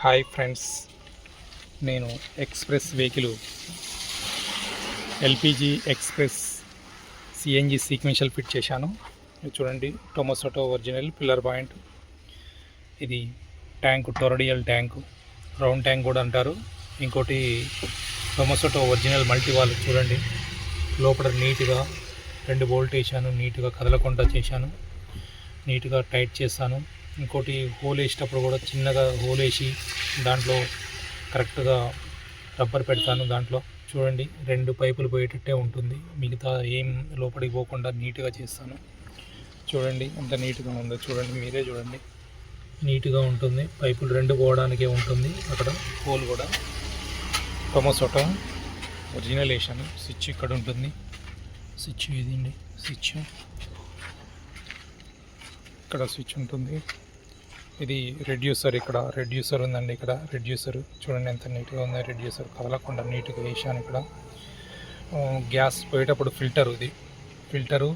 Hi friends, నేను express vehicle LPG express CNG sequential fit చేశాను. చూడండి, టొమోసోటో ఒరిజినల్ పిల్లర్ పాయింట్. ఇది ట్యాంకు, టొరడియల్ ట్యాంకు, రౌండ్ ట్యాంక్ కూడా అంటారు. ఇంకోటి టొమోసోటో ఒరిజినల్ మల్టీవాల్. చూడండి, లోపల నీట్గా 2 బోల్ట్ వేసాను, నీట్గా కదలకుండా చేశాను, నీట్గా టైట్ చేస్తాను. ఇంకోటి హోల్ వేసేటప్పుడు కూడా చిన్నగా హోల్ వేసి దాంట్లో కరెక్ట్గా రబ్బర్ పెడతాను. దాంట్లో చూడండి 2 పైపులు పోయేటట్టే ఉంటుంది, మిగతా ఏం లోపలికి పోకుండా నీట్గా చేస్తాను. చూడండి ఎంత నీట్గా ఉందో, చూడండి మీరే చూడండి, నీట్గా ఉంటుంది. పైపులు 2 పోవడానికే ఉంటుంది. అక్కడ హోల్ కూడా టొమోసోటో ఒరిజినల్ వేసాను. స్విచ్ ఇక్కడ ఉంటుంది, స్విచ్ ఇదండి, స్విచ్ ఇక్కడ స్విచ్ ఉంటుంది. ఇది రెడ్యూసర్, ఇక్కడ రెడ్యూసర్ ఉందండి. ఇక్కడ రెడ్యూసర్ చూడండి ఎంత నీట్గా ఉందో. రెడ్యూసర్ కదలకుండా నీట్గా వేసాను. ఇక్కడ గ్యాస్ పోయేటప్పుడు ఫిల్టరు, ఇది ఫిల్టరు.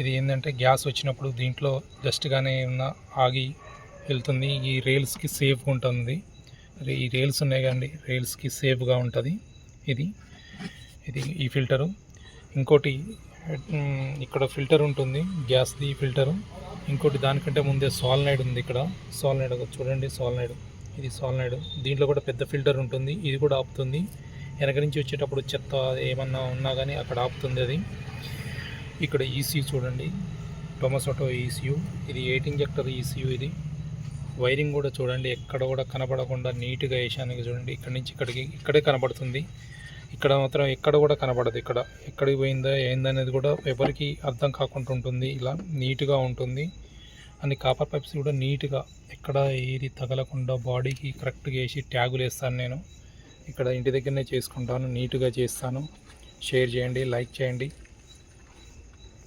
ఇది ఏంటంటే గ్యాస్ వచ్చినప్పుడు దీంట్లో జస్ట్గానే ఉన్న ఆగి వెళ్తుంది. ఈ రైల్స్కి సేఫ్గా ఉంటుంది. ఈ రైల్స్ ఉన్నాయి కదండి, రైల్స్కి సేఫ్గా ఉంటుంది. ఇది ఇది ఈ ఫిల్టరు. ఇంకోటి ఇక్కడ ఫిల్టర్ ఉంటుంది, గ్యాస్ది ఫిల్టరు. ఇంకోటి దానికంటే ముందే సాల్నైడ్ ఉంది. ఇక్కడ సాల్నైడ్ చూడండి, సాల్నైడ్, ఇది సాల్నైడ్. దీంట్లో కూడా పెద్ద ఫిల్టర్ ఉంటుంది, ఇది కూడా ఆపుతుంది. వెనక నుంచి వచ్చేటప్పుడు చెత్త ఏమన్నా ఉన్నా కానీ అక్కడ ఆపుతుంది అది. ఇక్కడ ఈసీయూ చూడండి, టొమోసోటో ఈసీయూ. ఇది 8 ఇంజెక్టర్ ఈసీయూ. ఇది వైరింగ్ కూడా చూడండి, ఎక్కడ కూడా కనపడకుండా నీట్గా వేసాను. చూడండి, ఇక్కడి నుంచి ఇక్కడే కనపడుతుంది. ఇక్కడ మాత్రం ఎక్కడ కూడా కనపడదు. ఇక్కడ ఎక్కడికి పోయిందా ఏందనేది కూడా ఎవరికి అర్థం కాకుండా ఉంటుంది. ఇలా నీట్గా ఉంటుంది. అన్ని కాపర్ పైప్స్ కూడా నీట్గా ఎక్కడ ఏది తగలకుండా బాడీకి కరెక్ట్గా వేసి ట్యాగులు వేస్తాను. నేను ఇక్కడ ఇంటి దగ్గరనే చేసుకుంటాను, నీట్గా చేస్తాను. షేర్ చేయండి, లైక్ చేయండి.